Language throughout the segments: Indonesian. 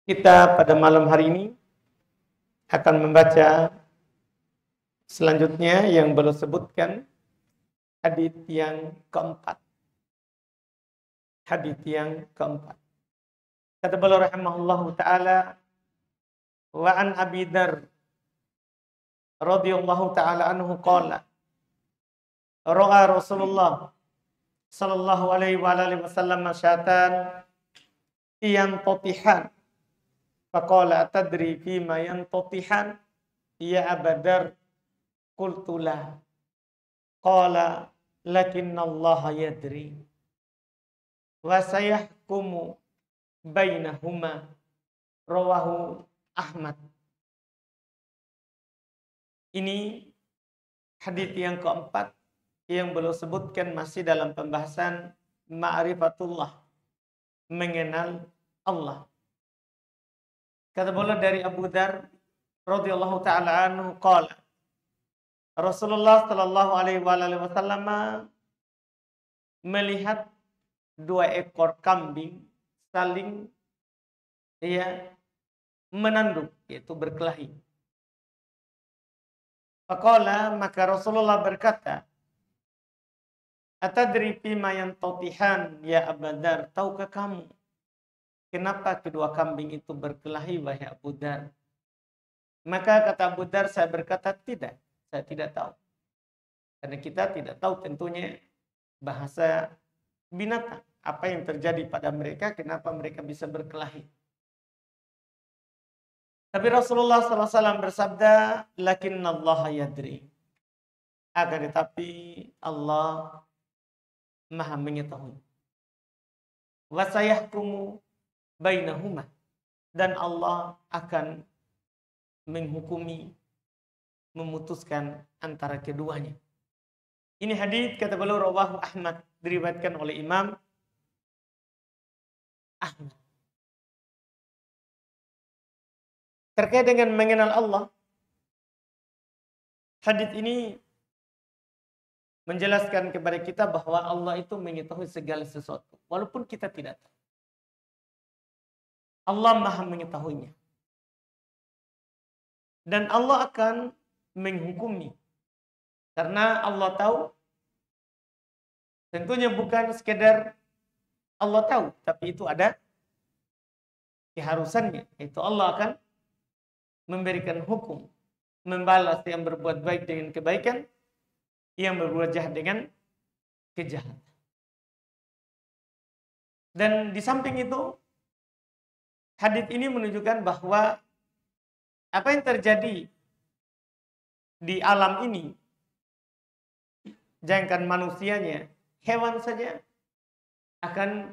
Kita pada malam hari ini akan membaca selanjutnya yang beliau sebutkan hadits yang keempat. Hadits yang keempat. Kata beliau rahimahullahu taala, wa an Abi Dzar radhiyallahu taala anhu qala, ra'a Rasulullah sallallahu alaihi wa alihi wasallam syatan yantotihan. Faqala atadri fima yantotihan ya Aba Dzar, qultu la. Qala lakinnallaha yadri wa sayahkumu bainahuma. Rawahu Ahmad. Ini hadits yang keempat yang beliau sebutkan masih dalam pembahasan ma'rifatullah, mengenal Allah. Kata beliau dari Abu Dzar radhiyallahu taala anhu qala, Rasulullah sallallahu alaihi wasallam melihat dua ekor kambing saling menanduk, yaitu berkelahi. Faqala, maka Rasulullah berkata, atadri fima yantotihan ya Aba Dzar, tahukah kamu kenapa kedua kambing itu berkelahi wahai Abu Dzar? Maka kata Abu Dzar, saya berkata tidak, saya tidak tahu. Karena kita tidak tahu tentunya bahasa binatang, apa yang terjadi pada mereka, kenapa mereka bisa berkelahi. Tapi Rasulullah SAW bersabda, lakinnallaha yadri. Akan tetapi Allah Maha mengetahui. Wa sayahkumu bainahuma, dan Allah akan menghukumi, memutuskan antara keduanya. Ini hadits kata beliau rawahu Ahmad, diriwayatkan oleh Imam Ahmad. Terkait dengan mengenal Allah, hadits ini menjelaskan kepada kita bahwa Allah itu mengetahui segala sesuatu, walaupun kita tidak tahu. Allah Maha mengetahuinya. Dan Allah akan menghukumi. Karena Allah tahu, tentunya bukan sekedar Allah tahu, tapi itu ada keharusannya. Itu Allah akan memberikan hukum, membalas yang berbuat baik dengan kebaikan, yang berbuat jahat dengan kejahatan. Dan di samping itu, hadits ini menunjukkan bahwa apa yang terjadi di alam ini, jangankan manusianya, hewan saja akan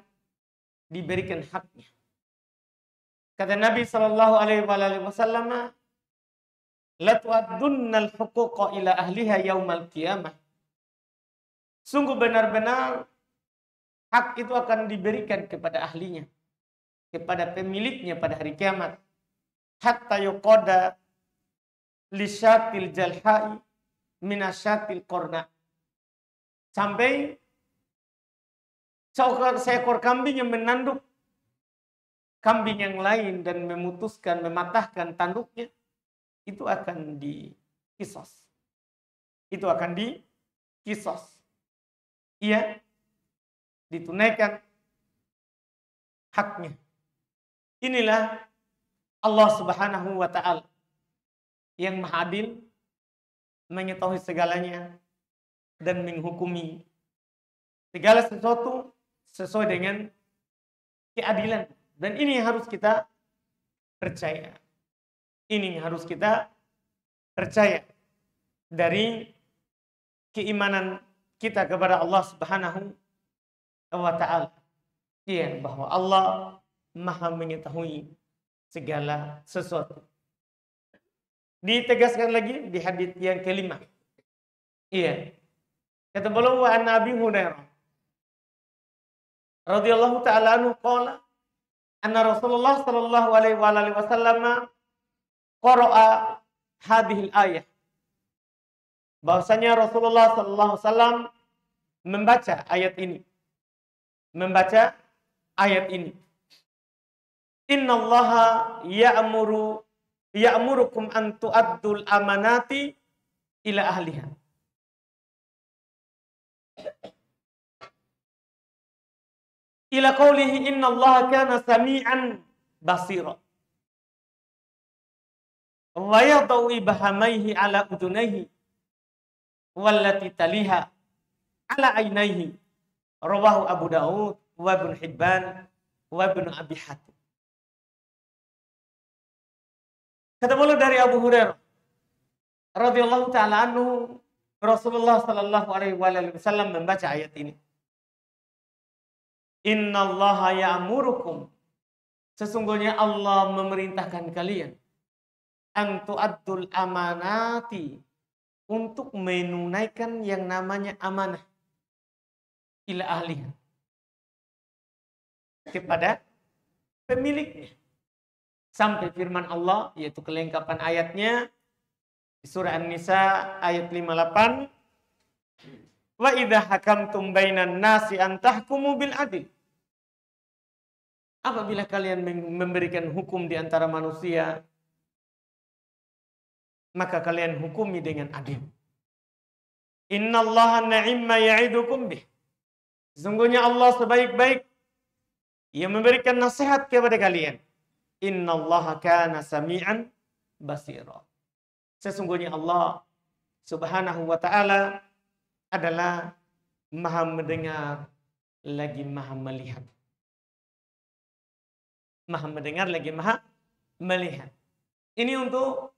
diberikan haknya. Kata Nabi sallallahu alaihi wasallam, la tu'addunnal huquqa ila ahliha yaumal qiyamah. Sungguh benar-benar hak itu akan diberikan kepada ahlinya, kepada pemiliknya pada hari kiamat. Hatta yuqada lisyatil jalha'i minasyatil qarna. Sampai seekor kambing yang menanduk kambing yang lain dan memutuskan, mematahkan tanduknya, itu akan dikisos. Itu akan dikisos. Ia ditunaikan haknya. Inilah Allah Subhanahu wa ta'ala yang Maha Adil, mengetahui segalanya dan menghukumi segala sesuatu sesuai dengan keadilan. Dan ini yang harus kita percaya. Ini yang harus kita percaya dari keimanan kita kepada Allah Subhanahu wa ta'ala. Iya, bahwa Allah Maha mengetahui segala sesuatu. Ditegaskan lagi di hadits yang kelima. Iya. Kata beliau, wa an Abi Hurairah radhiyallahu ta'ala anhu qala, anna Rasulullah sallallahu alaihi wasallam qara'a hadhil ayah. Bahwasanya Rasulullah sallallahu alaihi wasallam membaca ayat ini. Membaca ayat ini. Innallaha ya'murukum an tu'addul amanati ila ahliha. Ila qawlihi innallaha kana sami'an basira. Wa yadau ibahamaihi ala udunaihi wallati taliha ala ainaihi. Rawahu Abu Daud wa Ibnu Hibban wa Ibnu Abi Hatim. Kata beliau dari Abu Hurairah radhiyallahu taala anhu, Rasulullah sallallahu alaihi wasallam membaca ayat ini. Innallaha ya'murukum, sesungguhnya Allah memerintahkan kalian an tu'addul amanati, untuk menunaikan yang namanya amanah ila ahliha, kepada pemiliknya. Sampai firman Allah, yaitu kelengkapan ayatnya di surah An-Nisa ayat 58. Wa idza hakamtum bainan nasi an tahkumu bil adil. Apabila kalian memberikan hukum di antara manusia, maka kalian hukumi dengan adil. Innallaha na'imma ya'idukum bih. Sesungguhnya Allah sebaik-baik yang memberikan nasihat kepada kalian. Innallaha kana sami'an basira. Sesungguhnya Allah Subhanahu wa ta'ala adalah Maha mendengar lagi Maha melihat. Maha mendengar lagi Maha melihat. Ini untuk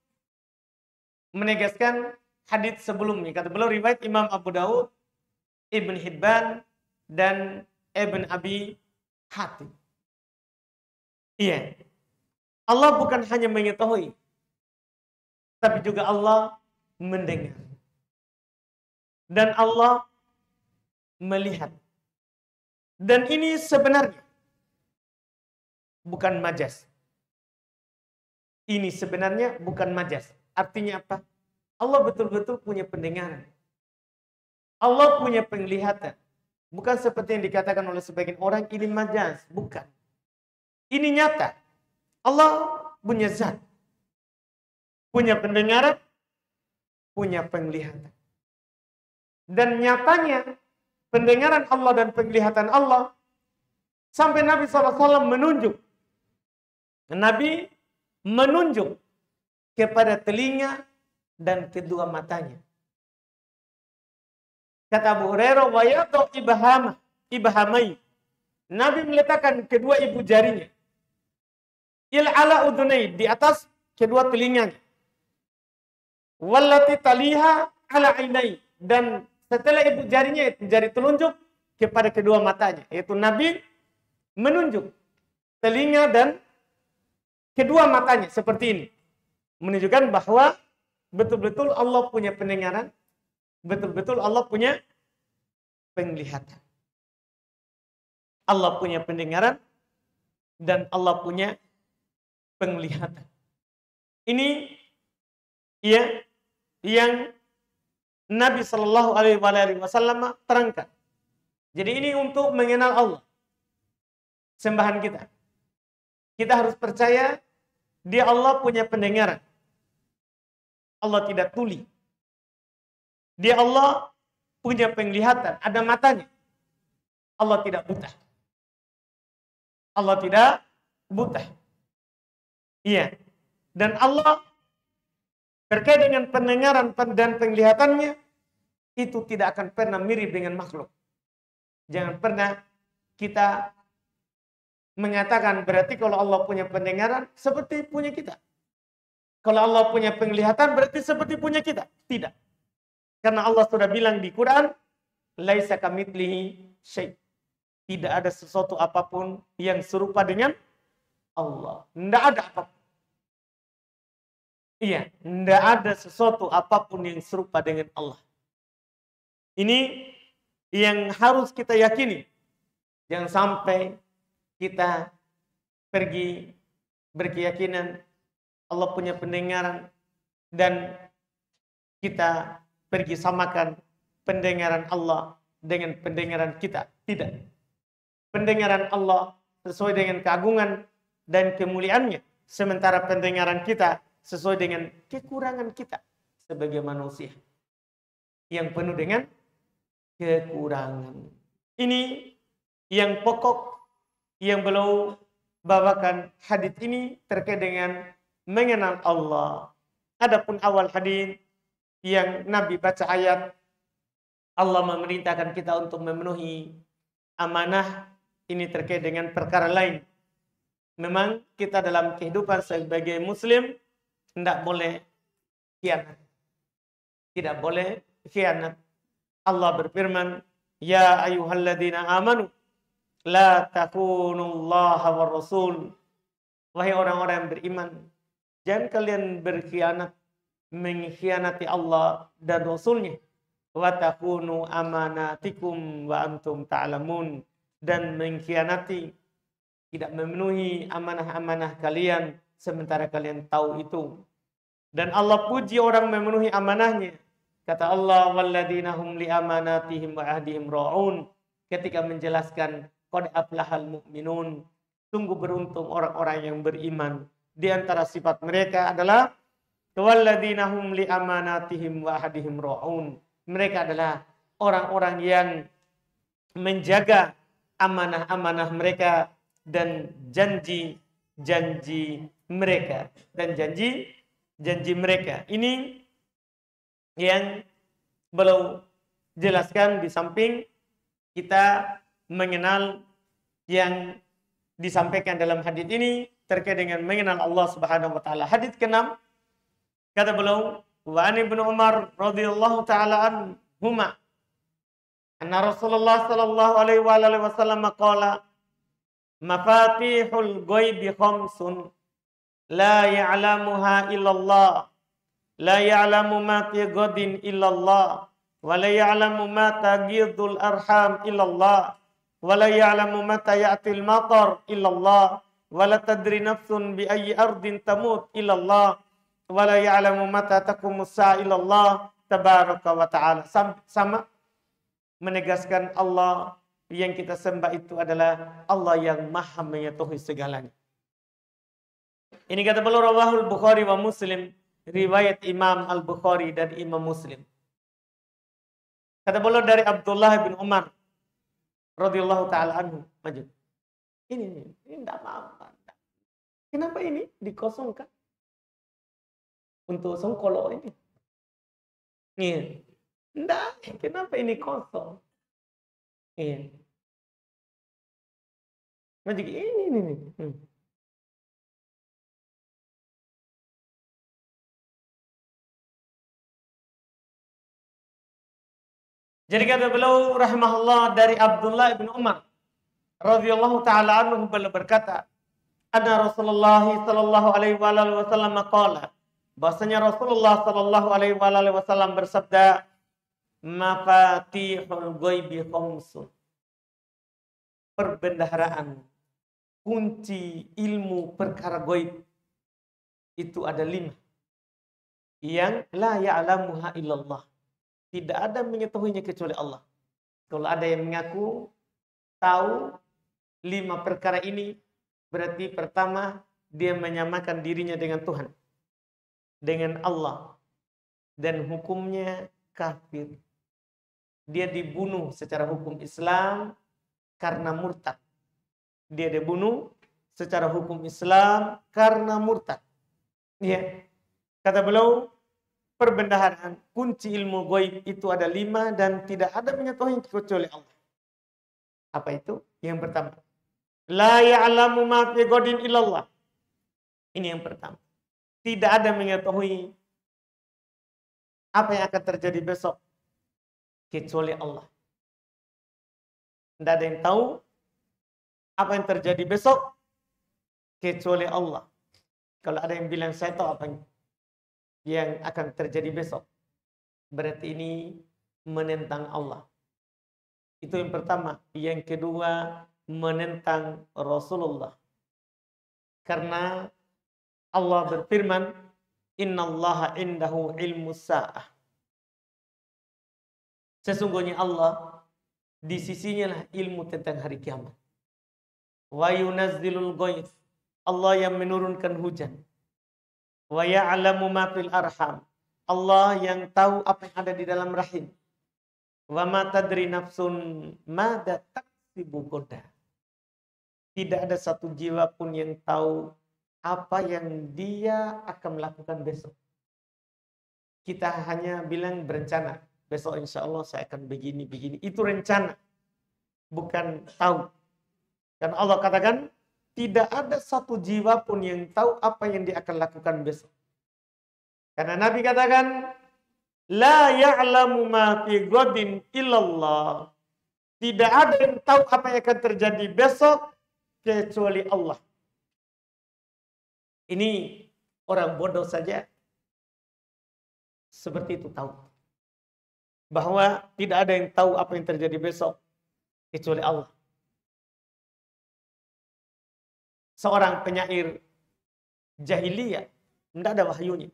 menegaskan hadits sebelumnya. Kata beliau riwayat Imam Abu Daud, Ibn Hibban, dan Ibn Abi Hatim. Iya. Allah bukan hanya mengetahui, tapi juga Allah mendengar. Dan Allah melihat. Dan ini sebenarnya bukan majas. Ini sebenarnya bukan majas. Artinya apa? Allah betul-betul punya pendengaran. Allah punya penglihatan. Bukan seperti yang dikatakan oleh sebagian orang, ini majas. Bukan. Ini nyata. Allah punya zat. Punya pendengaran. Punya penglihatan. Dan nyatanya, pendengaran Allah dan penglihatan Allah, sampai Nabi SAW menunjuk. Nabi menunjuk kepada telinga dan kedua matanya. Kata Abu Hurairah, wa yadau ibahamai. Nabi meletakkan kedua ibu jarinya. Ala udunai, di atas kedua telinganya. Wallati taliha ala ainai. Dan setelah ibu jarinya, itu jari telunjuk kepada kedua matanya. Yaitu Nabi menunjuk telinga dan kedua matanya seperti ini. Menunjukkan bahwa betul-betul Allah punya pendengaran, betul-betul Allah punya penglihatan. Allah punya pendengaran dan Allah punya penglihatan. Ini ya yang Nabi Shallallahu Alaihi Wasallam terangkan. Jadi ini untuk mengenal Allah, sembahan kita. Kita harus percaya dia Allah punya pendengaran. Allah tidak tuli. Dia Allah punya penglihatan, ada matanya. Allah tidak buta. Allah tidak buta. Iya. Dan Allah terkait dengan pendengaran dan penglihatannya, itu tidak akan pernah mirip dengan makhluk. Jangan pernah kita mengatakan berarti kalau Allah punya pendengaran seperti punya kita. Kalau Allah punya penglihatan berarti seperti punya kita. Tidak. Karena Allah sudah bilang di Quran, laisa kamitslihi syai'. Tidak ada sesuatu apapun yang serupa dengan Allah. Tidak ada apapun. Iya, tidak ada sesuatu apapun yang serupa dengan Allah. Ini yang harus kita yakini. Jangan sampai kita pergi berkeyakinan Allah punya pendengaran dan kita pergi samakan pendengaran Allah dengan pendengaran kita. Tidak. Pendengaran Allah sesuai dengan keagungan dan kemuliaannya. Sementara pendengaran kita sesuai dengan kekurangan kita sebagai manusia yang penuh dengan kekurangan. Ini yang pokok yang beliau bawakan hadis ini terkait dengan mengenal Allah. Adapun awal hadis yang Nabi baca ayat Allah memerintahkan kita untuk memenuhi amanah, ini terkait dengan perkara lain. Memang kita dalam kehidupan sebagai muslim tidak boleh khianat. Tidak boleh khianat. Allah berfirman, "Ya ayyuhalladzina amanu la takunullaha war rasul." Wahai orang-orang yang beriman, jangan kalian berkhianat, mengkhianati Allah dan Rasulnya. Wa takunu amanatikum wa antum ta'lamun, dan mengkhianati, tidak memenuhi amanah-amanah kalian sementara kalian tahu itu. Dan Allah puji orang memenuhi amanahnya. Kata Allah, walladzina hum li amanatihim wa ahdihim ra'un, ketika menjelaskan qad aflahal mu'minun, sungguh beruntung orang-orang yang beriman. Di antara sifat mereka adalah walladzina hum li amanatihim wa ahdihim ra'un. Mereka adalah orang-orang yang menjaga amanah-amanah mereka dan janji-janji mereka. Dan janji mereka. Ini yang beliau jelaskan di samping kita mengenal yang disampaikan dalam hadis ini terkait dengan mengenal Allah Subhanahu wa taala. Hadis ke-6 kata beliau, wa an Ibnu Umar radhiyallahu taala anhuma anna Rasulullah sallallahu alaihi wa alihi wasallam qala mafatihul ghaibi khamsun la ya'lamuha illallah la ya'lamu ma fi ghadin illallah wa la ya'lamu ma taghidul arham illallah wa la ya'lamu mata ya'til matar illallah wa la tadri nafsun bi ayyi ardin tamut illallah wala ya'lamu mata taqumus sa'a illallah tabaraka wa ta'ala. Sama menegaskan Allah yang kita sembah itu adalah Allah yang maha mengetahui segalanya. Ini kata beliau rawahul Bukhari wa Muslim, riwayat Imam Al-Bukhari dan Imam Muslim. Kata beliau dari Abdullah bin Umar radhiyallahu taala anhu. Maju. Ini enggak apa-apa. Kenapa ini dikosongkan? Untuk songkolo ini. Iya. Enggak, kenapa ini kosong? Iya. Macam ini. Jadi kata beliau rahimahullah dari Abdullah bin Umar radhiyallahu taala anhu beliau berkata, "Anna Rasulullah sallallahu alaihi wasallam qala," bahasanya Rasulullah sallallahu alaihi wasallam bersabda, mafatihul ghaibi khamsun. Perbendaharaan, kunci ilmu perkara gaib itu ada 5. Yang la ya'lamuha illallah. Tidak ada mengetahuinya kecuali Allah. Kalau ada yang mengaku tahu 5 perkara ini, berarti pertama dia menyamakan dirinya dengan Tuhan, dengan Allah, dan hukumnya kafir. Dia dibunuh secara hukum Islam karena murtad. Dia dibunuh secara hukum Islam karena murtad. Ya. Kata beliau, perbendaharaan kunci ilmu gaib itu ada 5 dan tidak ada mengetahui kecuali Allah. Apa itu? Yang pertama, la ya'lamu ma fi ghadin illallah. Ini yang pertama. Tidak ada mengetahui apa yang akan terjadi besok kecuali Allah. Tidak ada yang tahu apa yang terjadi besok kecuali Allah. Kalau ada yang bilang saya tahu apa yang akan terjadi besok, berarti ini menentang Allah. Itu yang pertama. Yang kedua, menentang Rasulullah. Karena Allah berfirman, innallaha indahu ilmus sa'ah. Sesungguhnya Allah di sisinya lah ilmu tentang hari kiamat. Wa yunazzilul ghaits. Allah yang menurunkan hujan. Wa ya'lamu ma fil arham. Allah yang tahu apa yang ada di dalam rahim. Wa ma tadri nafsun madza taksibu ghadan. Tidak ada satu jiwa pun yang tahu apa yang dia akan melakukan besok. Kita hanya bilang berencana. Besok insya Allah saya akan begini. Itu rencana. Bukan tahu. Dan Allah katakan, tidak ada satu jiwa pun yang tahu apa yang dia akan lakukan besok. Karena Nabi katakan, la ya'lamu ma fi ghadin illallah. Tidak ada yang tahu apa yang akan terjadi besok kecuali Allah. Ini orang bodoh saja seperti itu tahu. Bahwa tidak ada yang tahu apa yang terjadi besok kecuali Allah. Seorang penyair jahiliyah, tidak ada wahyunya.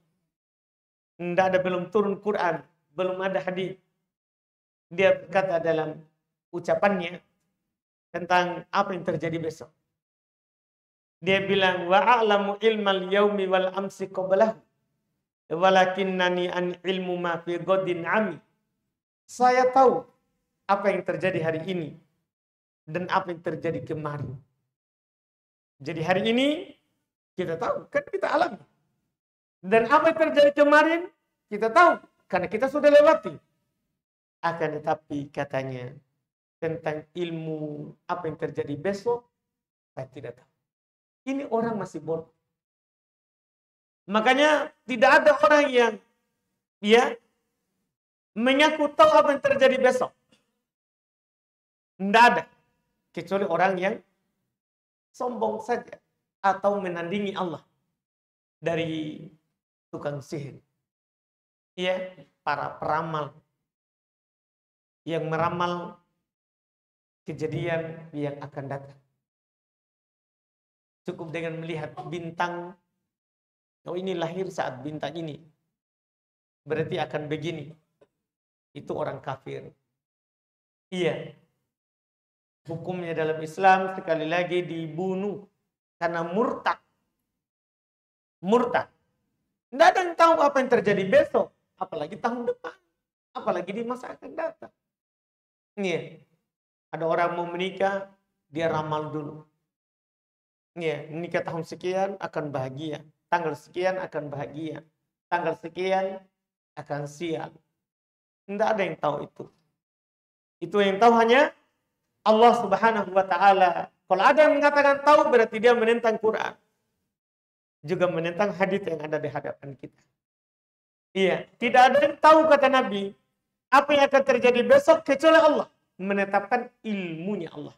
Tidak ada, belum turun Quran, belum ada hadis. Dia berkata dalam ucapannya tentang apa yang terjadi besok. Dia bilang, wa a'lamu ilmal yaumi wal amsi qablahu walakinnani an ilmu ma fi ghadin ami. Saya tahu apa yang terjadi hari ini dan apa yang terjadi kemarin. Jadi hari ini kita tahu, kan kita alami. Dan apa yang terjadi kemarin kita tahu, karena kita sudah lewati. Akan tetapi katanya tentang ilmu apa yang terjadi besok, saya tidak tahu. Ini orang masih bodoh. Makanya tidak ada orang yang mengaku tahu apa yang terjadi besok. Tidak ada. Kecuali orang yang sombong saja atau menandingi Allah dari tukang sihir. Para peramal yang meramal kejadian yang akan datang. Cukup dengan melihat bintang, oh ini lahir saat bintang ini, berarti akan begini. Itu orang kafir. Hukumnya dalam Islam sekali lagi dibunuh karena murtad. Tidak ada yang tahu apa yang terjadi besok, apalagi tahun depan, apalagi di masa akan datang. Ada orang mau menikah, dia ramal dulu. Menikah tahun sekian akan bahagia, tanggal sekian akan bahagia, tanggal sekian akan sial. Tidak ada yang tahu itu. Itu yang tahu hanya Allah Subhanahu wa ta'ala. Kalau ada yang mengatakan tahu, berarti dia menentang Quran. Juga menentang hadis yang ada di hadapan kita. Tidak ada yang tahu, kata Nabi, apa yang akan terjadi besok kecuali Allah. Menetapkan ilmunya Allah.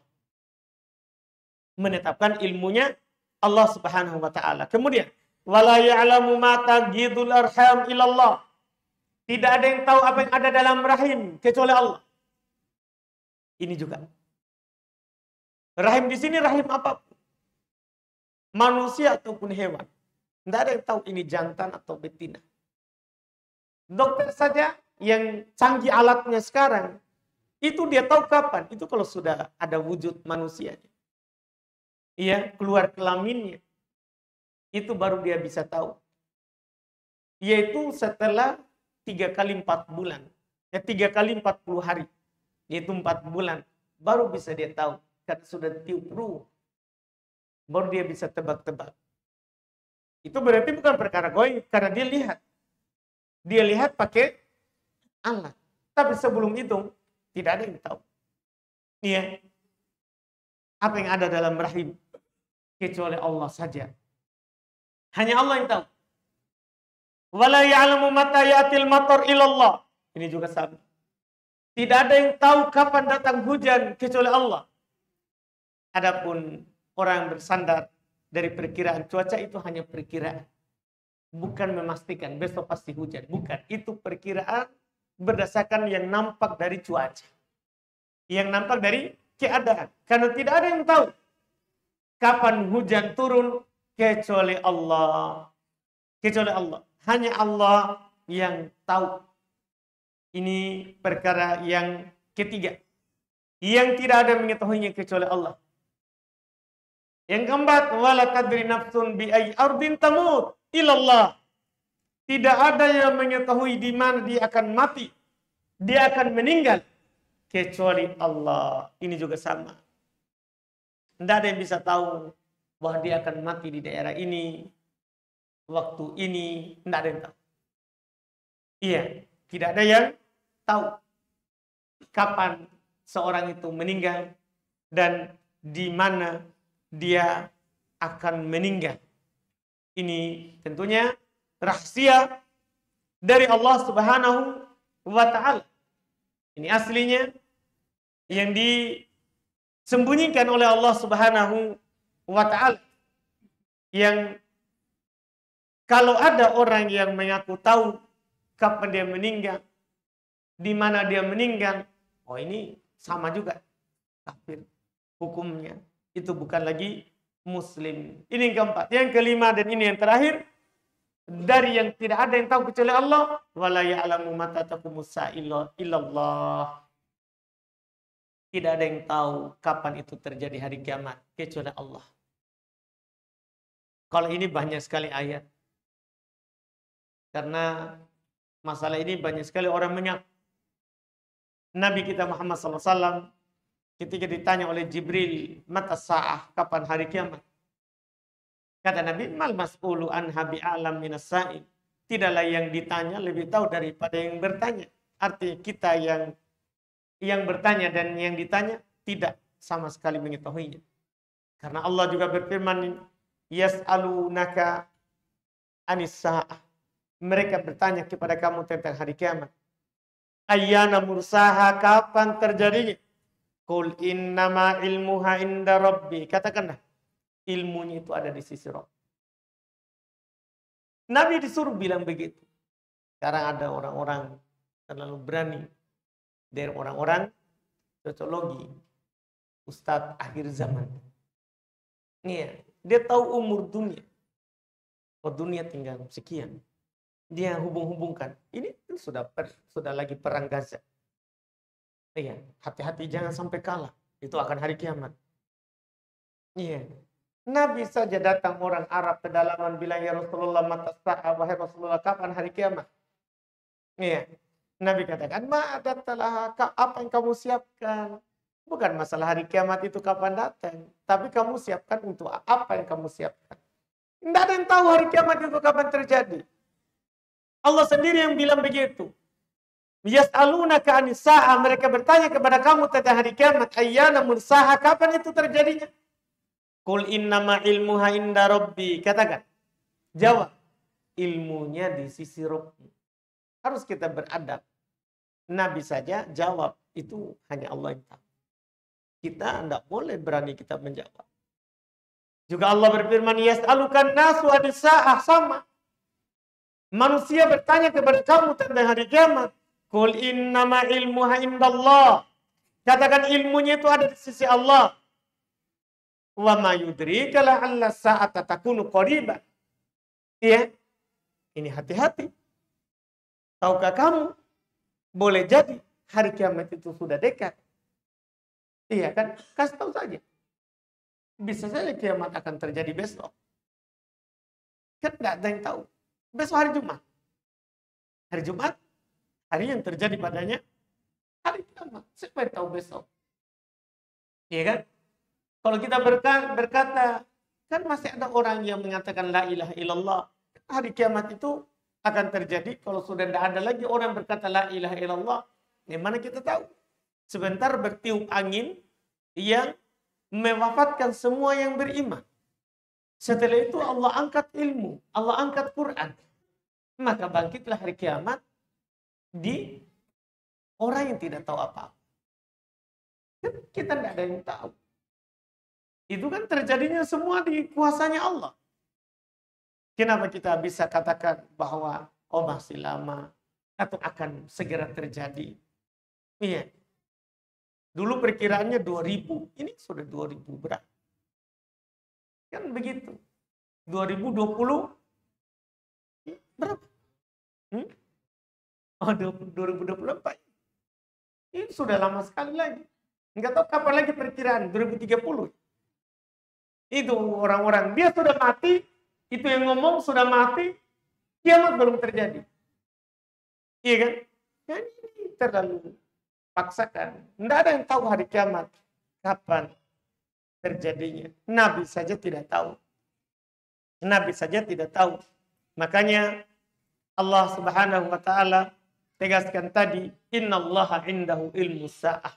Menetapkan ilmunya Allah Subhanahu wa ta'ala. Kemudian, wala ya'lamu ma taghidul arham ilallah. Tidak ada yang tahu apa yang ada dalam rahim kecuali Allah. Ini juga. Rahim di sini rahim apapun. Manusia ataupun hewan. Tidak ada yang tahu ini jantan atau betina. Dokter saja yang canggih alatnya sekarang, itu dia tahu kapan. Itu kalau sudah ada wujud manusianya. Keluar kelaminnya. Itu baru dia bisa tahu. Yaitu setelah 3 kali 4 bulan. 3 kali 40 hari. Yaitu 4 bulan. Baru bisa dia tahu. Karena sudah tiup ruh. Baru dia bisa tebak-tebak. Itu berarti bukan perkara goib. Karena dia lihat. Dia lihat pakai alat. Tapi sebelum itu, tidak ada yang tahu. Apa yang ada dalam rahim. Kecuali Allah saja. Hanya Allah yang tahu. Wala ya'lamu mata ya'til matar ilallah. Ini juga sama. Tidak ada yang tahu kapan datang hujan kecuali Allah. Adapun orang bersandar dari perkiraan cuaca itu hanya perkiraan. Bukan memastikan besok pasti hujan. Bukan. Itu perkiraan berdasarkan yang nampak dari cuaca. Yang nampak dari keadaan. Karena tidak ada yang tahu kapan hujan turun kecuali Allah. Kecuali Allah. Hanya Allah yang tahu. Ini perkara yang ketiga. Yang tidak ada mengetahuinya kecuali Allah. Yang keempat, wala tadri nafsun bi ayyi ardin tamut illallah. Tidak ada yang mengetahui di mana dia akan mati, dia akan meninggal kecuali Allah. Ini juga sama. Tidak ada yang bisa tahu bahwa dia akan mati di daerah ini, waktu ini, tidak ada yang tahu. Iya, tidak ada yang tahu kapan seorang itu meninggal dan di mana dia akan meninggal. Ini tentunya rahasia dari Allah Subhanahu wa taala. Ini aslinya yang disembunyikan oleh Allah Subhanahu wa taala. Yang kalau ada orang yang mengaku tahu kapan dia meninggal, di mana dia meninggal, oh ini sama juga kafir hukumnya. Itu bukan lagi muslim. Ini yang keempat. Yang kelima dan ini yang terakhir, dari yang tidak ada yang tahu kecuali Allah, wala ya'lamu mata taqumus saa'atu illallah. Tidak ada yang tahu kapan itu terjadi hari kiamat kecuali Allah. Kalau ini banyak sekali ayat. Karena masalah ini banyak sekali orang mengaku. Nabi kita Muhammad SAW ketika ditanya oleh Jibril, mata sa'ah, kapan hari kiamat? Kata Nabi, mal mas'ulu anha bi'alam minas sa'il. Tidaklah yang ditanya lebih tahu daripada yang bertanya. Artinya kita yang bertanya dan yang ditanya tidak sama sekali mengetahuinya. Karena Allah juga berfirman, yas'alunaka anis sa'ah. Mereka bertanya kepada kamu tentang hari kiamat. Ayyana mursaha, kapan terjadinya? Qul innama ilmuha inda rabbi. Katakanlah, ilmunya itu ada di sisi Rabb. Nabi disuruh bilang begitu. Sekarang ada orang-orang terlalu berani dari orang-orang sosiologi, ustadz akhir zaman. Iya, dia tahu umur dunia. Oh, dunia tinggal sekian. Dia hubung-hubungkan. Ini sudah lagi perang Gaza. Iya, hati-hati jangan sampai kalah. Itu akan hari kiamat. Iya. Nabi saja datang orang Arab pedalaman bilang, ya Rasulullah mata sa'ah, wahai Rasulullah kapan hari kiamat? Iya. Nabi katakan, ma'adatalaha, apa yang kamu siapkan? Bukan masalah hari kiamat itu kapan datang, tapi kamu siapkan untuk apa yang kamu siapkan. Tidak ada yang tahu hari kiamat itu kapan terjadi. Allah sendiri yang bilang begitu. Yas'alunaka anis sa'ah, mereka bertanya kepada kamu tentang hari kiamat, ayyana mursaha, kapan itu terjadinya? Qul innama ilmuha inda rabbi. Katakan, jawab, ilmunya di sisi Rabb. Harus kita beradab. Nabi saja jawab, itu hanya Allah yang tahu. Kita tidak boleh berani kita menjawab. Juga Allah berfirman, yas'alukan nasu anis sa'ah, sama. Manusia bertanya kepada kamu tentang hari kiamat. Qul innama ilmuha indallah. Katakan ilmunya itu ada di sisi Allah. Wa ma yudrika la'alla sa'ata takunu qariba. Iya. Ini hati-hati. Tahukah kamu boleh jadi hari kiamat itu sudah dekat? Iya kan? Kasih tahu saja. Bisa saja kiamat akan terjadi besok. Kan enggak ada yang tahu. Besok hari Jumat. Hari Jumat, hari yang terjadi padanya hari kiamat. Siapa yang tahu besok? Iya kan? Kalau kita berkata, kan masih ada orang yang mengatakan la ilaha illallah. Hari kiamat itu akan terjadi kalau sudah tidak ada lagi orang berkata la ilaha illallah. Yang mana kita tahu? Sebentar bertiup angin yang mewafatkan semua yang beriman. Setelah itu Allah angkat ilmu, Allah angkat Quran. Maka bangkitlah hari kiamat di orang yang tidak tahu apa-apa. Kita tidak ada yang tahu. Itu kan terjadinya semua di kuasanya Allah. Kenapa kita bisa katakan bahwa oh masih lama atau akan segera terjadi? Iya. Dulu perkiraannya 2000, ini sudah 2000 berapa? Kan begitu. 2020 berapa? Oh, 2024. Ini sudah lama sekali lagi. Enggak tahu kapan lagi perkiraan, 2030. Itu orang-orang. Dia sudah mati, itu yang ngomong sudah mati, kiamat belum terjadi. Iya kan? Kan ini terlalu paksakan. Tidak ada yang tahu hari kiamat. Kapan terjadinya. Nabi saja tidak tahu. Nabi saja tidak tahu. Makanya Allah Subhanahu wa taala tegaskan tadi, innallaha indahu ilmu sa'ah.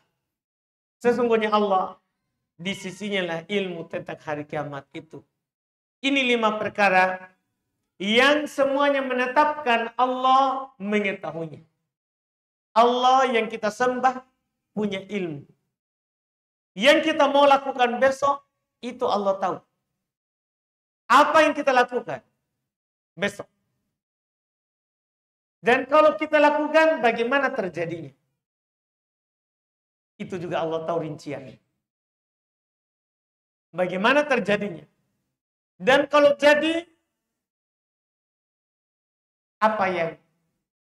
Sesungguhnya Allah di sisinya lah ilmu tentang hari kiamat itu. Ini 5 perkara yang semuanya menetapkan Allah mengetahuinya. Allah yang kita sembah punya ilmu. Yang kita mau lakukan besok, itu Allah tahu. Apa yang kita lakukan besok. Dan kalau kita lakukan, bagaimana terjadinya. Itu juga Allah tahu rinciannya. Bagaimana terjadinya. Dan kalau jadi, apa yang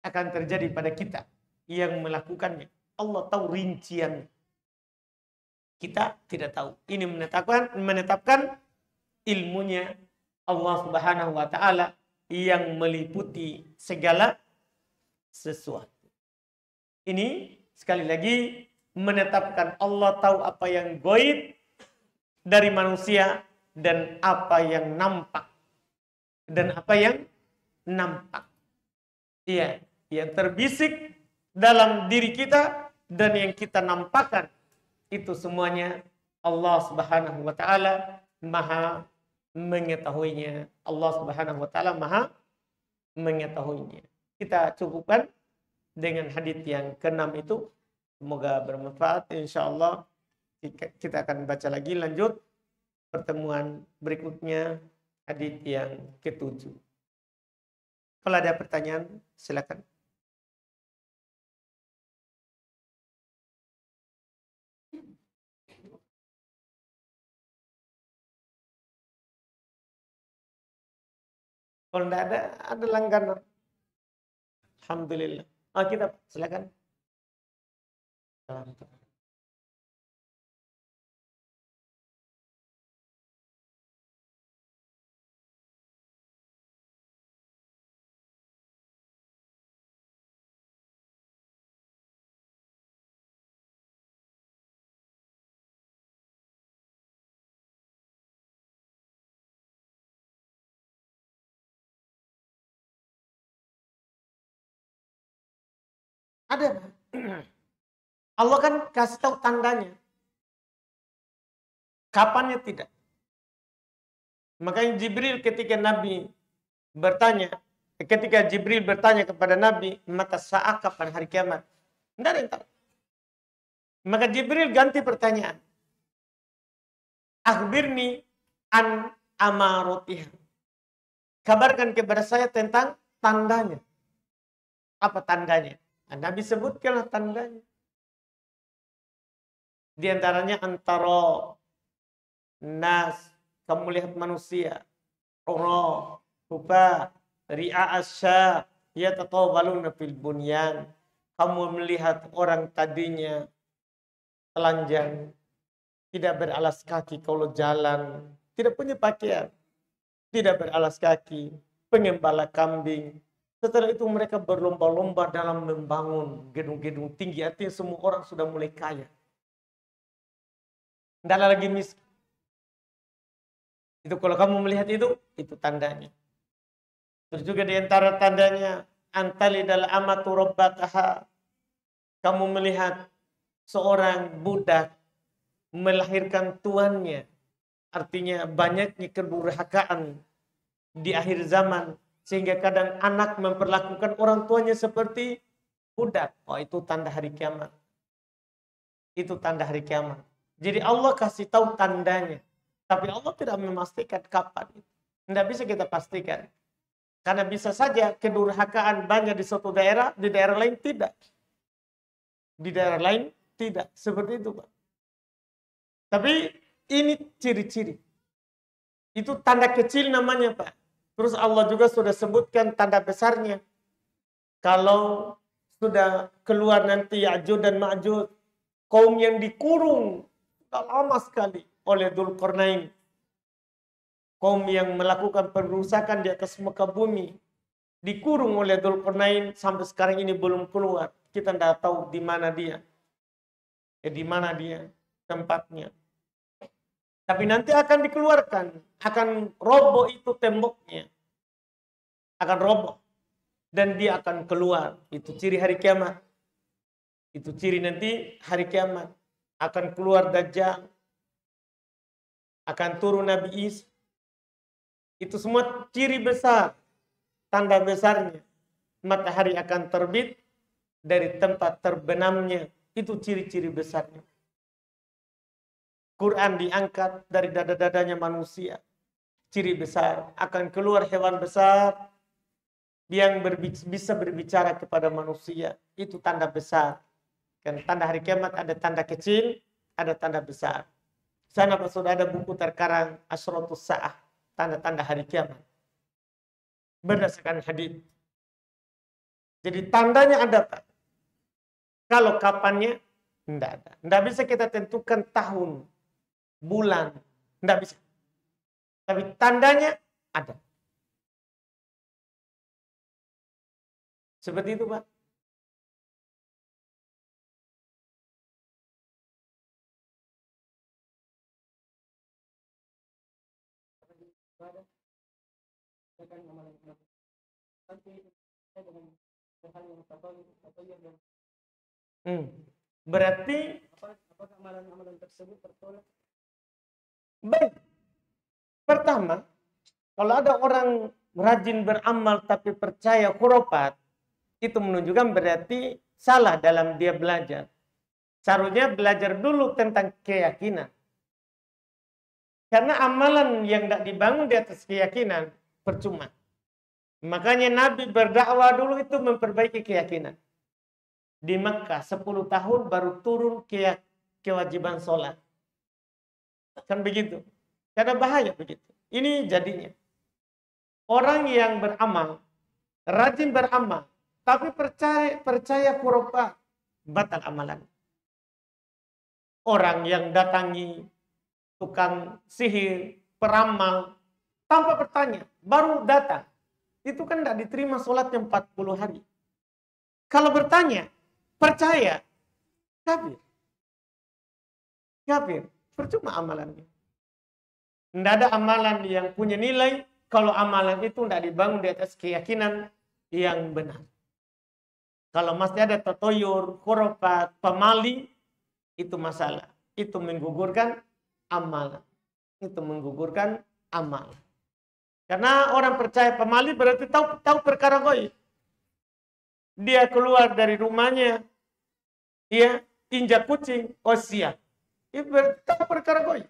akan terjadi pada kita yang melakukannya. Allah tahu rinciannya. Kita tidak tahu. Ini menetapkan ilmunya Allah Subhanahu wa taala yang meliputi segala sesuatu. Ini sekali lagi menetapkan Allah tahu apa yang gaib dari manusia dan apa yang nampak. Dan apa yang nampak. Iya, yang terbisik dalam diri kita dan yang kita nampakkan. Itu semuanya Allah Subhanahu wa taala Maha mengetahuinya. Allah Subhanahu wa taala Maha mengetahuinya. Kita cukupkan dengan hadits yang ke-6 itu. Semoga bermanfaat. Insyaallah kita akan baca lagi lanjut pertemuan berikutnya hadits yang ke-7. Kalau ada pertanyaan, silakan. Kalau tidak ada langganan. Alhamdulillah. Oh, kita silakan. Ada. Allah kan kasih tahu tandanya. Kapannya tidak. Makanya Jibril ketika Jibril bertanya kepada Nabi, mata saat kapan hari kiamat? Tidak ada yang tahu. Maka Jibril ganti pertanyaan. Akhbirni an amarotiha. Kabarkan kepada saya tentang tandanya. Apa tandanya? Nabi sebutkanlah tandanya. Di antaranya antara nas, kamu lihat manusia, ura, huba, ri'a asya, yatatawaluna fil bunyan. Kamu melihat orang tadinya telanjang, tidak beralas kaki kalau jalan, tidak punya pakaian, tidak beralas kaki, pengembala kambing. Setelah itu mereka berlomba-lomba dalam membangun gedung-gedung tinggi. Artinya semua orang sudah mulai kaya. Tidak lagi miskin. Itu kalau kamu melihat itu tandanya. Terus juga di antara tandanya, antalidal amatu rabbataha. Kamu melihat seorang budak melahirkan tuannya. Artinya banyaknya kedurhakaan di akhir zaman. Sehingga kadang anak memperlakukan orang tuanya seperti budak. Oh, itu tanda hari kiamat. Itu tanda hari kiamat. Jadi Allah kasih tahu tandanya. Tapi Allah tidak memastikan kapan. Tidak bisa kita pastikan. Karena bisa saja kedurhakaan banyak di suatu daerah, di daerah lain tidak. Di daerah lain tidak. Seperti itu, Pak. Tapi ini ciri-ciri. Itu tanda kecil namanya, Pak. Terus Allah juga sudah sebutkan tanda besarnya. Kalau sudah keluar nanti Ya'juj dan Ma'juj, kaum yang dikurung sudah lama sekali oleh Dzulqarnain. kaum yang melakukan perusakan di atas muka bumi, dikurung oleh Dzulqarnain sampai sekarang ini belum keluar. Kita tidak tahu di mana dia. Di mana dia tempatnya. Tapi nanti akan dikeluarkan, akan roboh itu temboknya. Akan roboh dan dia akan keluar. Itu ciri hari kiamat. Itu ciri nanti hari kiamat. Akan keluar Dajjal. Akan turun Nabi Isa. Itu semua ciri besar, tanda besarnya. Matahari akan terbit dari tempat terbenamnya. Itu ciri-ciri besarnya. Quran diangkat dari dada-dadanya manusia. Ciri besar. Akan keluar hewan besar yang bisa berbicara kepada manusia. Itu tanda besar. Kan tanda hari kiamat ada tanda kecil, ada tanda besar. Sana Pak sudah ada buku terkarang Asyratus Sa'ah. Tanda-tanda hari kiamat. Berdasarkan hadis. Jadi tandanya ada Pak. Kalau kapannya, tidak ada. Tidak bisa kita tentukan tahun, bulan. Tidak bisa. Tapi tandanya ada. Seperti itu Pak. Berarti apakah amalan-amalan tersebut tertolak? Baik. Pertama, kalau ada orang rajin beramal tapi percaya khurafat, itu menunjukkan berarti salah dalam dia belajar. Seharusnya belajar dulu tentang keyakinan. Karena amalan yang tidak dibangun di atas keyakinan percuma. Makanya Nabi berdakwah dulu itu memperbaiki keyakinan. Di Mekah 10 tahun baru turun kewajiban sholat. Kan begitu. Karena bahaya begitu. Ini jadinya. Orang yang beramal, rajin beramal, tapi percaya khurafat, batal amalan. Orang yang datangi tukang sihir, peramal, tanpa bertanya, baru datang. Itu kan tidak diterima sholatnya 40 hari. Kalau bertanya, percaya, kafir. Kafir, percuma amalannya. Tidak ada amalan yang punya nilai kalau amalan itu tidak dibangun di atas keyakinan yang benar. Kalau masih ada tatoyur, khurafat, pemali, itu masalah. Itu menggugurkan amalan. Itu menggugurkan amalan. Karena orang percaya pemali berarti tahu perkara gaib. Dia keluar dari rumahnya, dia injak kucing, oh siap. Dia tahu perkara gaib.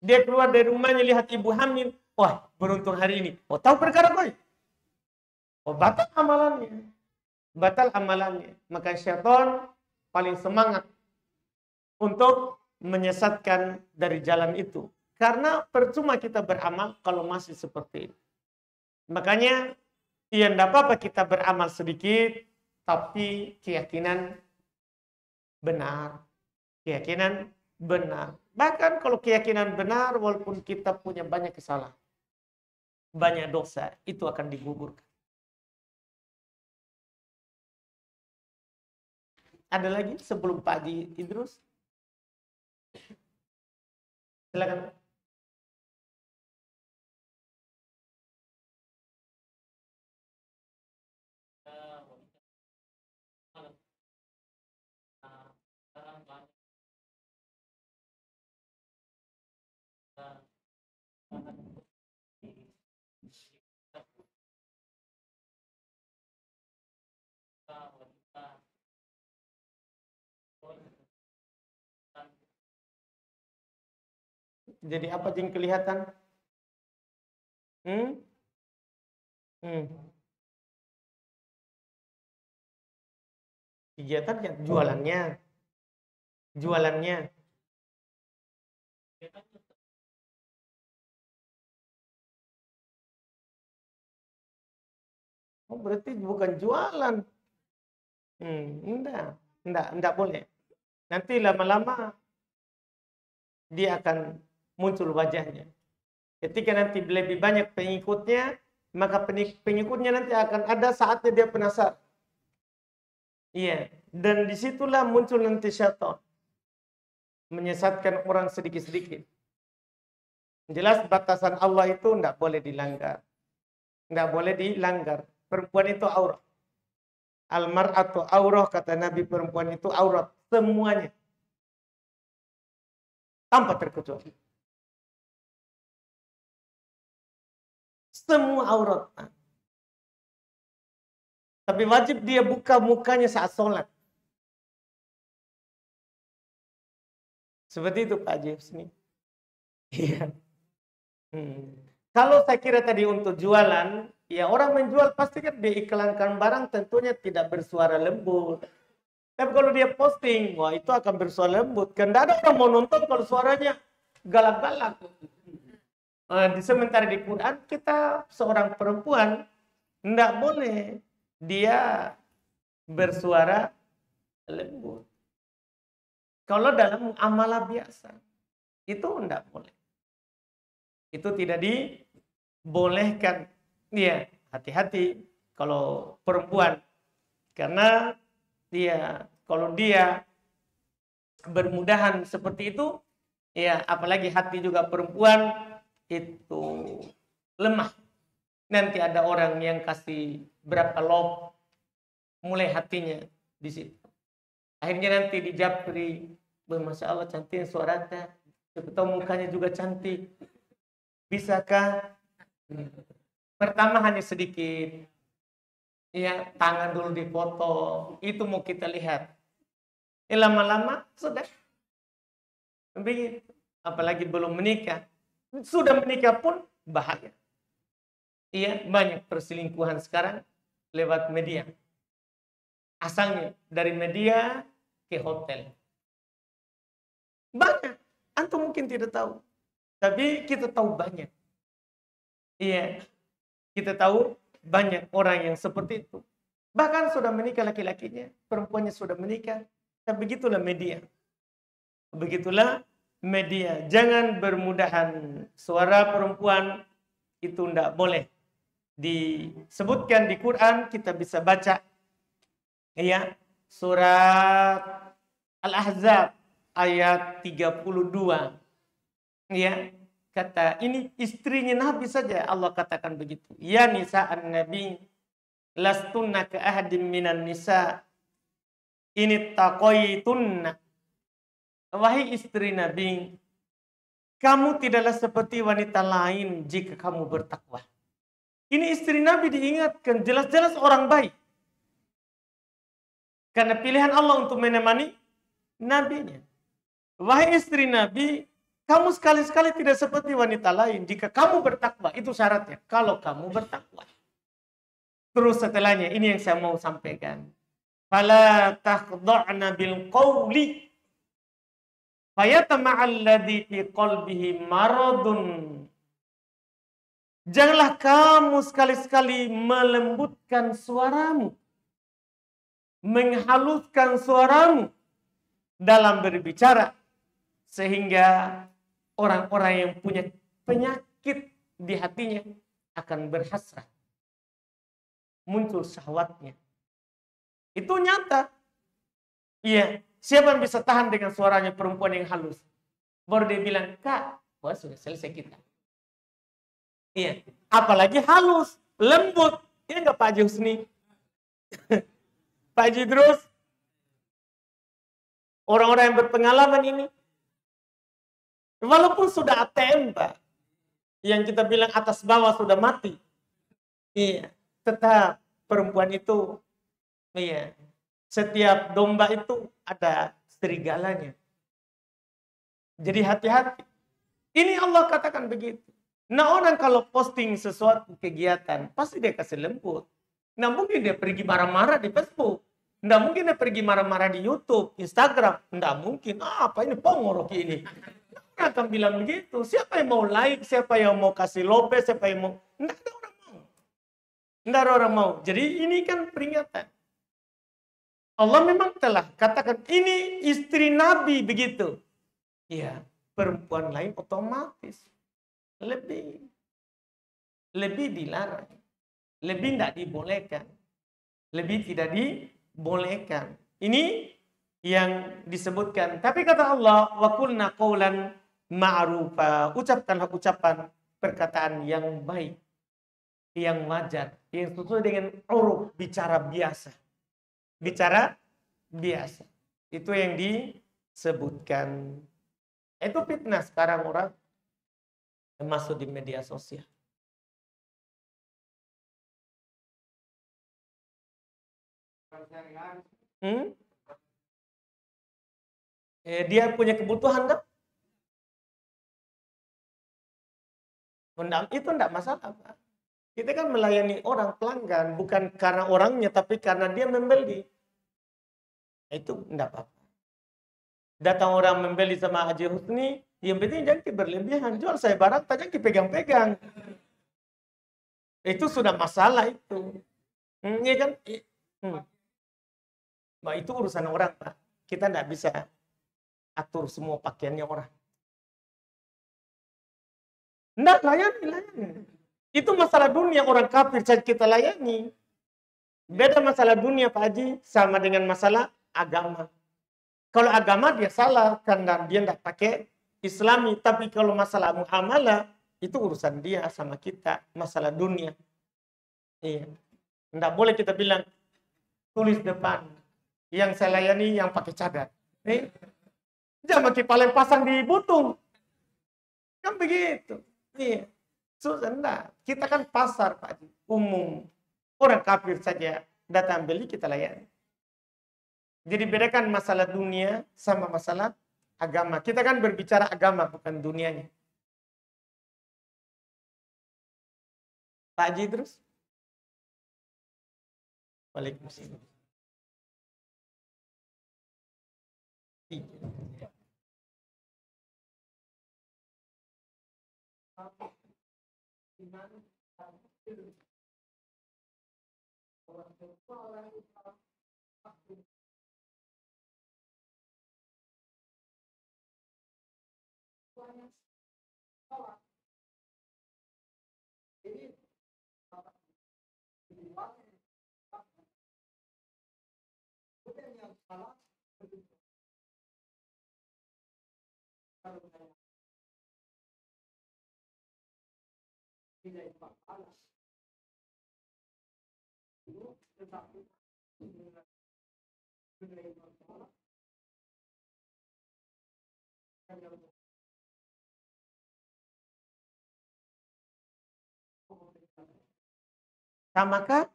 Dia keluar dari rumahnya lihat ibu hamil, wah beruntung hari ini. Oh tahu perkara gaib. Oh batal amalannya. Batal amalannya. Maka syaitan paling semangat untuk menyesatkan dari jalan itu. Karena percuma kita beramal kalau masih seperti itu. Makanya ya tidak apa-apa kita beramal sedikit, tapi keyakinan benar. Keyakinan benar. Bahkan kalau keyakinan benar, walaupun kita punya banyak kesalahan, banyak dosa, itu akan digugurkan. Ada lagi sebelum Pak Haji Idrus? Silakan. Jadi apa yang kelihatan? Hmm? Hmm. Kegiatannya, jualannya. Jualannya. Oh, berarti bukan jualan. Enggak boleh. Nanti lama-lama dia akan muncul wajahnya. Ketika nanti lebih banyak pengikutnya, maka pengikutnya nanti akan ada saatnya dia penasaran. Iya, dan disitulah muncul nanti syaitan menyesatkan orang sedikit-sedikit. Jelas batasan Allah itu tidak boleh dilanggar. Tidak boleh dilanggar. Perempuan itu aurat. Al-mar'atu aurah, kata Nabi, perempuan itu aurat. Semuanya. Tanpa terkecuali. Semua aurat. Tapi wajib dia buka mukanya saat sholat. Seperti itu Pak Haji Husni. Iya. Kalau saya kira tadi untuk jualan, ya orang menjual pasti kan diiklankan barang tentunya tidak bersuara lembut. Tapi kalau dia posting, wah itu akan bersuara lembut. Kan tidak ada orang mau nonton kalau suaranya galak-galak. Sementara di Quran kita seorang perempuan tidak boleh dia bersuara lembut. Kalau dalam amalah biasa itu tidak boleh. Itu tidak dibolehkan. Iya, hati-hati kalau perempuan. Karena kalau dia bermudahan seperti itu, ya apalagi hati juga perempuan itu lemah. Nanti ada orang yang kasih berapa love, mulai hatinya di situ. Akhirnya nanti dijapri, Masya Allah cantik suaranya, tahu mukanya juga cantik. Bisakah? Pertama hanya sedikit. Ya, tangan dulu dipoto. Itu mau kita lihat. Lama-lama sudah. Begitu. Apalagi belum menikah. Sudah menikah pun bahaya. Iya, banyak perselingkuhan sekarang lewat media. Asalnya dari media ke hotel. Banyak. Antum mungkin tidak tahu. Tapi kita tahu banyak. Iya. Kita tahu banyak orang yang seperti itu. Bahkan sudah menikah laki-lakinya. Perempuannya sudah menikah. Tapi begitulah media. Begitulah media. Jangan bermudahan. Suara perempuan itu tidak boleh. Disebutkan di Quran. Kita bisa baca. Ya, surat Al-Ahzab. Ayat 32. Ya, kata ini istrinya Nabi saja Allah katakan begitu. Ya nisa'an nabi lastunna ka ahadin minan nisa ini taqaitunna. Wahai istri Nabi, kamu tidaklah seperti wanita lain jika kamu bertakwa. Ini istri Nabi diingatkan, jelas-jelas orang baik. Karena pilihan Allah untuk menemani nabinya. Wahai istri Nabi, kamu sekali-sekali tidak seperti wanita lain. Jika kamu bertakwa, itu syaratnya. Kalau kamu bertakwa. Terus setelahnya, ini yang saya mau sampaikan. Fala takhda'na bil qawli fayatama'alladhi fi qalbihi maradun. Janganlah kamu sekali-sekali melembutkan suaramu. Menghaluskan suaramu dalam berbicara. Sehingga orang-orang yang punya penyakit di hatinya akan berhasrat. Muncul syahwatnya. Itu nyata. Iya. Siapa yang bisa tahan dengan suaranya perempuan yang halus? Baru dia bilang, Kak, wah sudah selesai kita. Iya. Apalagi halus, lembut. Iya enggak Pak Haji Husni? Pak Haji Idrus? Orang-orang yang berpengalaman ini. Walaupun sudah ATM, Pak. Yang kita bilang atas bawah sudah mati. Iya. Tetap perempuan itu, iya. Setiap domba itu ada serigalanya. Jadi hati-hati. Ini Allah katakan begitu. Nah orang kalau posting sesuatu kegiatan, pasti dia kasih lembut. Nah mungkin dia pergi marah-marah di Facebook. Nggak mungkin dia pergi marah-marah di YouTube, Instagram. Nggak mungkin. Apa ini pongorok ini? Nggak akan bilang begitu. Siapa yang mau like, siapa yang mau kasih lope, siapa yang mau. Nggak ada orang mau. Nggak ada orang mau. Jadi ini kan peringatan. Allah memang telah katakan, ini istri Nabi begitu. Ya, perempuan lain otomatis. lebih lebih dilarang, lebih tidak dibolehkan, lebih tidak dibolehkan. Ini yang disebutkan. Tapi kata Allah, wa qulna qawlan ma'rufa, ucapkanlah ucapan perkataan yang baik, yang wajar, yang sesuai dengan uruf, bicara biasa. Bicara biasa. Itu yang disebutkan. Itu fitnah sekarang orang yang masuk di media sosial. Dia punya kebutuhan kan? Itu enggak masalah, Pak. Kita kan melayani orang pelanggan bukan karena orangnya tapi karena dia membeli. Itu enggak apa-apa. Datang orang membeli sama Haji Husni, yang penting jangan berlebihan. Jual saya barang, tak jangan pegang-pegang. Itu sudah masalah itu. Iya kan? Nah, itu urusan orang, Pak. Kita enggak bisa atur semua pakaiannya orang. Enggak, layani. Itu masalah dunia, orang kafir saja kita layani. Beda masalah dunia, Pak Haji, sama dengan masalah agama. Kalau agama dia salah, karena dia tidak pakai Islami. Tapi kalau masalah muamalah, itu urusan dia sama kita. Masalah dunia. Iya. Tidak boleh kita bilang, tulis depan. Yang saya layani yang pakai cadar. Jangan pakai paling pasang di butung. Kan begitu. Iya. Susah. Kita kan pasar, Pak Haji. Umum. Orang kafir saja datang beli, kita layani. Jadi bedakan masalah dunia sama masalah agama. Kita kan berbicara agama, bukan dunianya. Pak Haji terus? Waalaikumsalam. Samakah?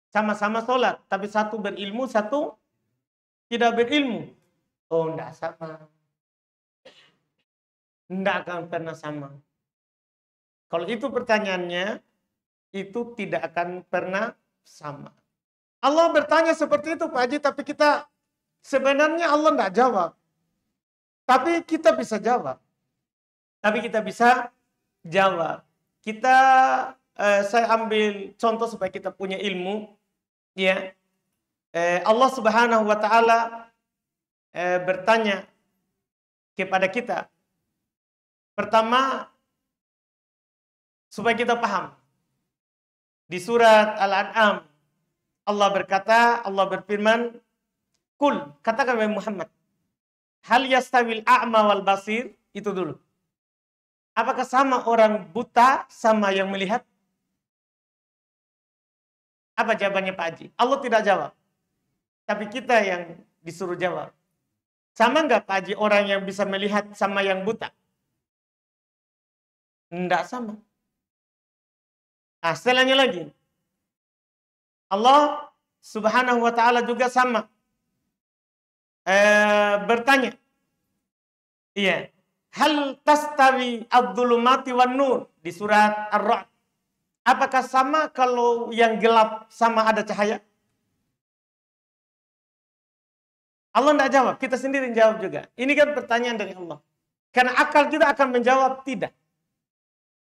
Sama-sama sholat, tapi satu berilmu, satu tidak berilmu. Oh, enggak sama. Enggak akan pernah sama. Kalau itu pertanyaannya, itu tidak akan pernah sama. Allah bertanya seperti itu, Pak Haji, tapi kita sebenarnya Allah enggak jawab. Tapi kita bisa jawab. Saya ambil contoh supaya kita punya ilmu. Ya, Allah Subhanahu Wa Taala bertanya kepada kita. Pertama, supaya kita paham. Di surat Al-An'am, Allah berkata, Allah berfirman, Kul, katakan wahai Muhammad, hal yastawil a'ma wal basir, itu dulu. Apakah sama orang buta sama yang melihat? Apa jawabannya Pak Haji? Allah tidak jawab. Tapi kita yang disuruh jawab. Sama enggak Pak Haji orang yang bisa melihat sama yang buta? Enggak sama. Nah, setelahnya lagi. Allah Subhanahu Wa Ta'ala juga sama. Bertanya. Iya. Hal tastawi ad-dhulumati wan nur di surat Ar-Ra'd. Apakah sama kalau yang gelap sama ada cahaya? Allah tidak jawab, kita sendiri jawab juga. Ini kan pertanyaan dari Allah. Karena akal kita akan menjawab tidak.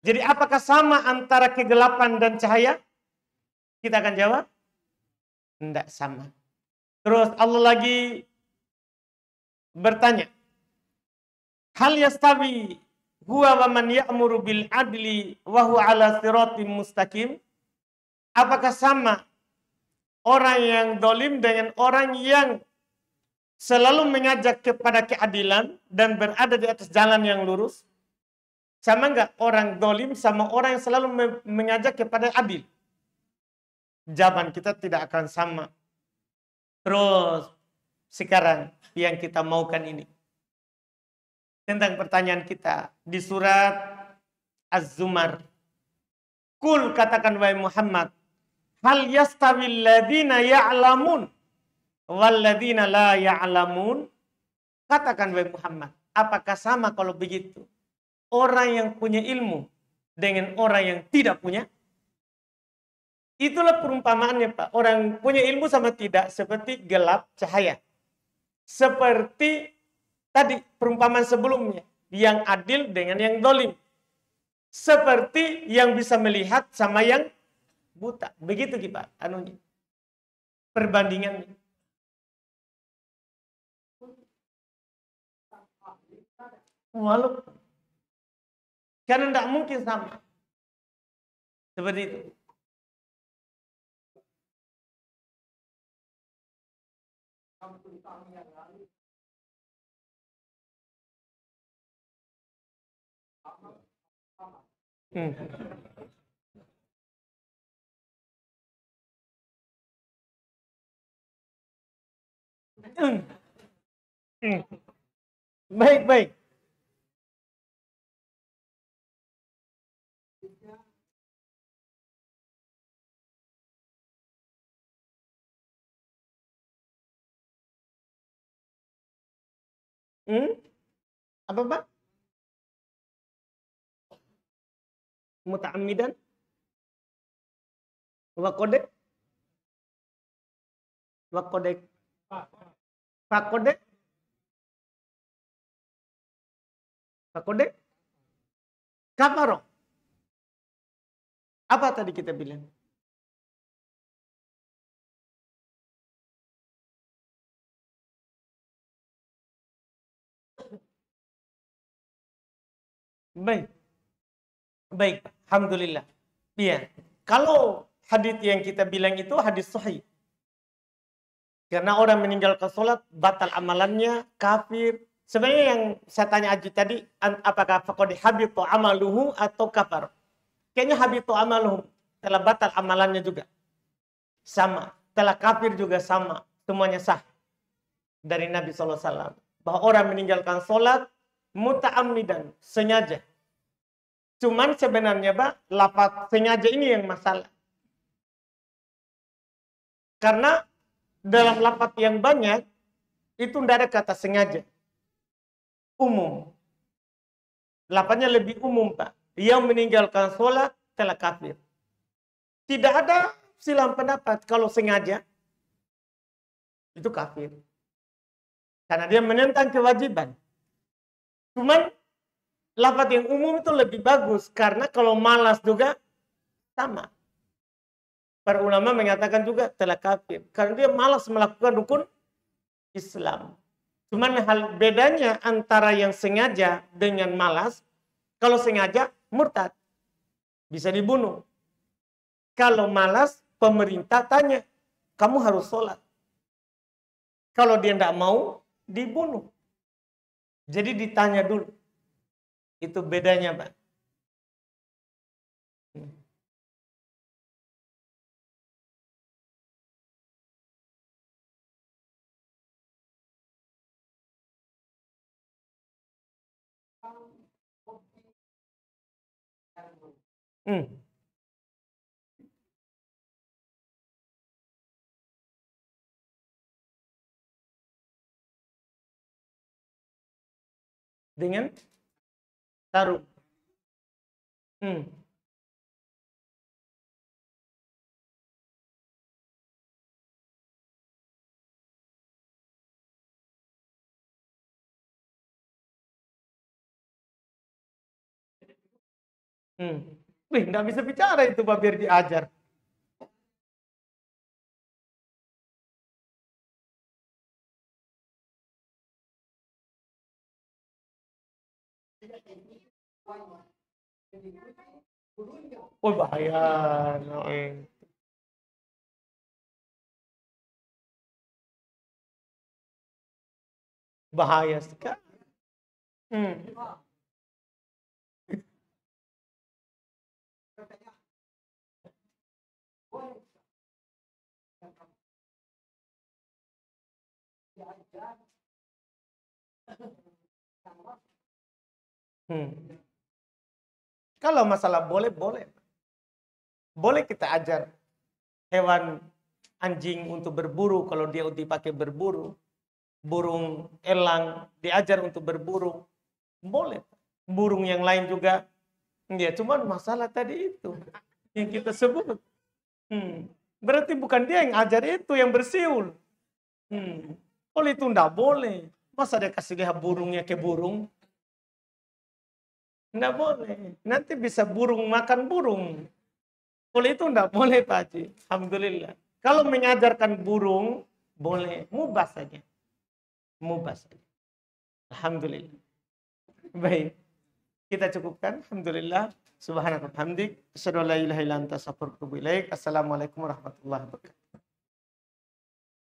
Jadi apakah sama antara kegelapan dan cahaya? Kita akan jawab, tidak sama. Terus Allah lagi bertanya, hal yastawi huwa wa man ya'muru bil adli wa huwa ala siratim mustaqim? Apakah sama orang yang dolim dengan orang yang selalu mengajak kepada keadilan dan berada di atas jalan yang lurus? Sama enggak orang dolim sama orang yang selalu mengajak kepada adil? Jawaban kita tidak akan sama. Terus sekarang yang kita maukan ini tentang pertanyaan kita di surat Az-Zumar. Kul, katakan wahai Muhammad, hal yastawil ladina ya'lamun wal ladina la ya'lamun? Katakan wahai Muhammad, apakah sama kalau begitu orang yang punya ilmu dengan orang yang tidak punya? Itulah perumpamaannya, Pak. Orang punya ilmu sama tidak seperti gelap cahaya. Seperti tadi perumpamaan sebelumnya, yang adil dengan yang dolim. Seperti yang bisa melihat sama yang buta. Begitu kita anunya. Perbandingannya. Walaupun karena tidak mungkin sama. Seperti itu. Baik, baik. Apa, Pak? Muta'ammidan? Wakode? Wakode? Fakode? Fakode? Kafaro? Apa tadi kita bilang? Baik. Baik, alhamdulillah. Iya. Kalau hadis yang kita bilang itu hadis sahih. Karena orang meninggalkan sholat, batal amalannya, kafir. Sebenarnya yang saya tanya Aji tadi, apakah faqad habitu amaluhu atau kafar? Kayaknya habitu amaluhu, telah batal amalannya juga. Sama, telah kafir juga sama. Semuanya sah dari Nabi SAW. Bahwa orang meninggalkan sholat, muta'ammidan, sengaja. Cuman sebenarnya, Pak, lafaz sengaja ini yang masalah. Karena dalam lafaz yang banyak, itu tidak ada kata sengaja. Umum. Lafaznya lebih umum, Pak. Yang meninggalkan sholat telah kafir. Tidak ada silang pendapat. Kalau sengaja, itu kafir. Karena dia menentang kewajiban. Cuman, lafaz yang umum itu lebih bagus. Karena kalau malas juga, sama. Para ulama mengatakan juga telah kafir. Karena dia malas melakukan rukun Islam. Cuman hal bedanya antara yang sengaja dengan malas. Kalau sengaja, murtad. Bisa dibunuh. Kalau malas, pemerintah tanya, kamu harus sholat. Kalau dia tidak mau, dibunuh. Jadi ditanya dulu. Itu bedanya, Pak. Dengan taruh. Wih, nggak bisa bicara itu, Pak, biar diajar. Oh bahaya. No, bahaya sekali. Hmm. Hmm. Kalau masalah boleh, boleh. Boleh kita ajar hewan anjing untuk berburu kalau dia dipakai berburu. Burung elang diajar untuk berburu. Boleh. Burung yang lain juga. Ya, cuman masalah tadi itu yang kita sebut. Berarti bukan dia yang ajar itu yang bersiul. Kalau itu enggak boleh. Masa dia kasih lihat burungnya ke burung? Enggak boleh. Nanti bisa burung makan burung. Kalau itu enggak boleh Pak Haji. Alhamdulillah. Kalau mengajarkan burung, boleh. Mubah saja. Mubah saja. Alhamdulillah. Baik. Kita cukupkan. Alhamdulillah. Subhanallah. Hamdik. Asyhadu an la ilaha illa anta astaghfiruka wa atubu ilaik. Assalamualaikum warahmatullahi wabarakatuh.